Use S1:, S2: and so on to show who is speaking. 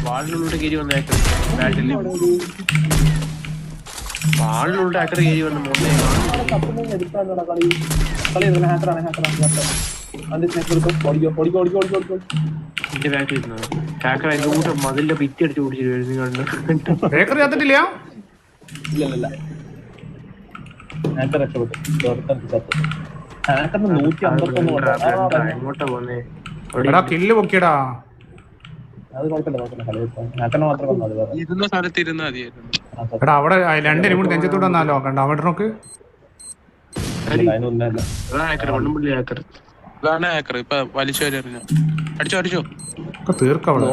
S1: വാളിനുള്ളിട്ട് കയറി വന്നേക്കും ബാറ്റില് വാളിനുള്ളിട്ട് ആക്കർ കയറി വന്ന മോനെ എന്റെ ബാക്കിൽ ഇരുന്നത് ഹാക്കർ അതിന്റെ കൂട്ടം മതിലിന്റെ ഭിത്തി അടിച്ച് ഓടിച്ചിട്ട് കണ്ട് എങ്ങോട്ടാ പോന്നേ
S2: കില്ല് പൊക്കിയടാ.
S3: ഇരുന്ന സ്ഥലത്ത് ഇരുന്നാ മതിയായിരുന്നു.
S2: എടാ അവിടെ 2 കൂടി നെഞ്ചത്തോട്ട് വന്നാലോ കണ്ട അവിടെ നോക്ക്.
S3: ഇപ്പൊ വലിച്ചു എറിഞ്ഞു അടിച്ചോ അടിച്ചോ
S2: തീർക്കവളെ.